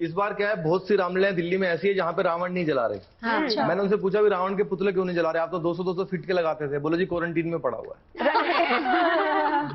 इस बार क्या है, बहुत सी रामलीलाएं दिल्ली में ऐसी है जहाँ पे रावण नहीं जला रहे। अच्छा। मैंने उनसे पूछा भी रावण के पुतले क्यों नहीं जला रहे, आप तो 200-200 फीट के लगाते थे। बोले जी क्वारंटीन में पड़ा हुआ है।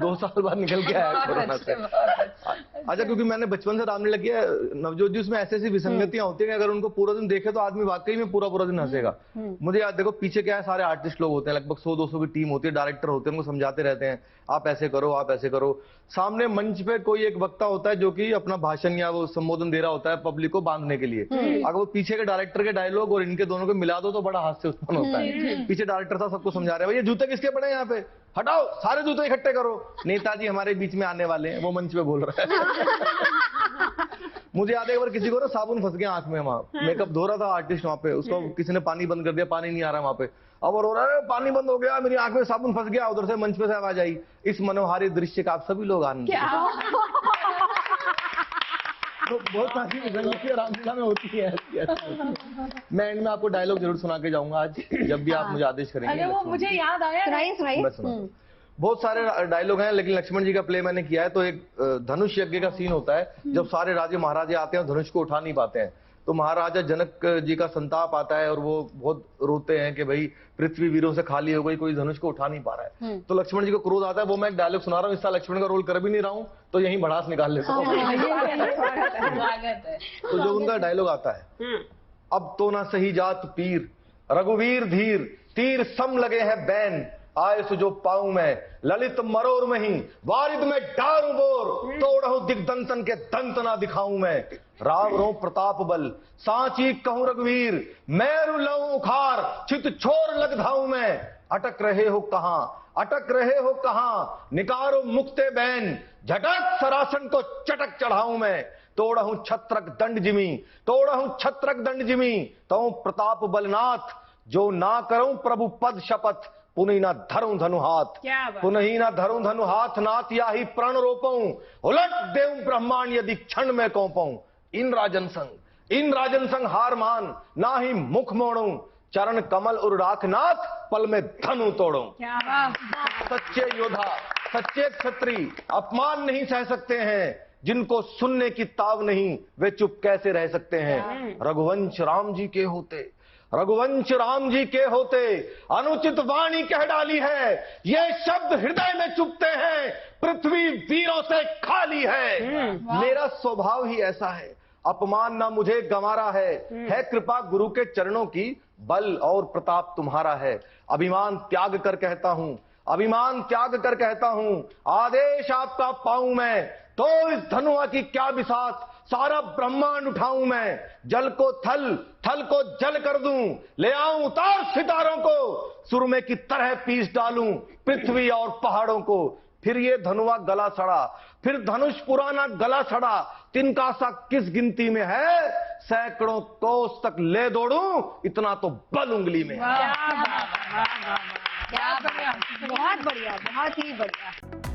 2 साल बाद निकल के आया कोरोना से। अच्छा, क्योंकि मैंने बचपन से रामलीला किया, नवजोत जी उसमें ऐसी ऐसी विसंगतियां होती है कि अगर उनको पूरा दिन देखे तो आदमी वाकई में पूरा पूरा दिन हंसेगा। मुझे याद देखो, पीछे क्या है, सारे आर्टिस्ट लोग होते हैं, लगभग 100-200 की टीम होती है, डायरेक्टर होते हैं, उनको समझाते रहते हैं आप ऐसे करो, आप ऐसे करो। सामने मंच पे कोई एक वक्ता होता है जो कि अपना भाषण या वो संबोधन दे रहा होता है पब्लिक को बांधने के लिए। अगर वो पीछे के डायरेक्टर के डायलॉग और इनके दोनों को मिला दो तो बड़ा हास्य उत्पन्न होता है। पीछे डायरेक्टर था, सबको समझा रहे हैं, भैया जूते किसके पड़े हैं यहाँ पे, हटाओ सारे जूते इकट्ठे करो, नेताजी हमारे बीच में आने वाले हैं, वो मंच पे बोल रहा है। मुझे याद है एक बार किसी को ना साबुन फंस गया आंख में, वहां मेकअप धो रहा था आर्टिस्ट वहां पे, उसको किसी ने पानी बंद कर दिया, पानी नहीं आ रहा वहां पे, अब वो रो रहा है पानी बंद हो गया, मेरी आंख में साबुन फंस गया। उधर से मंच पे से आवाज आई, इस मनोहारी दृश्य का आप सभी लोग आनंद। तो बहुत सारी विसंगतियां रामलीला में होती है। मैं एंड में आपको डायलॉग जरूर सुना के जाऊंगा आज, जब भी आप मुझे आदेश करेंगे। अरे वो मुझे याद आया, सुनाइए। बहुत सारे डायलॉग हैं, लेकिन लक्ष्मण जी का प्ले मैंने किया है। तो एक धनुष यज्ञ का सीन होता है, जब सारे राजे महाराजे आते हैं और धनुष को उठा नहीं पाते हैं, तो महाराजा जनक जी का संताप आता है और वो बहुत रोते हैं कि भाई पृथ्वी वीरों से खाली हो गई, कोई धनुष को उठा नहीं पा रहा है। तो लक्ष्मण जी को क्रोध आता है, वो मैं एक डायलॉग सुना रहा हूँ, इसका लक्ष्मण का रोल कर भी नहीं रहा हूँ तो यही भड़ास निकाल लेता हूँ। तो जो उनका डायलॉग आता है, अब तो ना सही जात पीर, रघुवीर धीर, तीर सम लगे हैं बैन, आय सुजो पाऊं मैं, ललित मरोर में ही वारिद में डारूं बोर, तोड़हूं दिग्दंतन के दंत ना दिखाऊं मैं, रावरों प्रताप बल सांची कहूं रघुवीर, मैरु लऊं उखार चित छोर लग धाऊं मैं, अटक रहे हो कहां, अटक रहे हो कहां, निकारो मुक्ते बैन, झटक सरासन को चटक चढ़ाऊं मैं, तोड़हूं छत्रक दंड जिमी, तोड़हूं छत्रक दंड जिमी, तो प्रताप बलनाथ, जो ना करूं प्रभु पद शपथ, पुनः ना धरूं धनु हाथ, पुनः ना धरूं धनु हाथ, नाथ या ही प्रण रोपऊं, उलट देऊं ब्रह्मांड यदि क्षण में कौपऊं, इन राजन संग हार मान, ना ही मुख मोड़ूं, चरण कमल और राखनाथ, पल में धनु तोड़ूं। सच्चे योद्धा, सच्चे क्षत्रिय अपमान नहीं सह सकते हैं, जिनको सुनने की ताव नहीं वे चुप कैसे रह सकते हैं। रघुवंश राम जी के होते, रघुवंश राम जी के होते, अनुचित वाणी कह डाली है, ये शब्द हृदय में चुभते हैं, पृथ्वी वीरों से खाली है। मेरा स्वभाव ही ऐसा है, अपमान ना मुझे गंवारा है कृपा गुरु के चरणों की, बल और प्रताप तुम्हारा है। अभिमान त्याग कर कहता हूं, अभिमान त्याग कर कहता हूं, आदेश आपका पाऊं मैं, तो इस धनुआ की क्या बिसात, सारा ब्रह्मांड उठाऊं मैं, जल को थल, थल को जल कर दूं, ले आऊं उतार सितारों को, सुरमे की तरह पीस डालूं पृथ्वी और पहाड़ों को। फिर ये धनुआ गला सड़ा, फिर धनुष पुराना गला सड़ा, तिनका सा किस गिनती में है, सैकड़ों कोस तक ले दौड़ूं, इतना तो बल उंगली में है। क्या बढ़िया, बहुत बढ़िया, बहुत ही बढ़िया।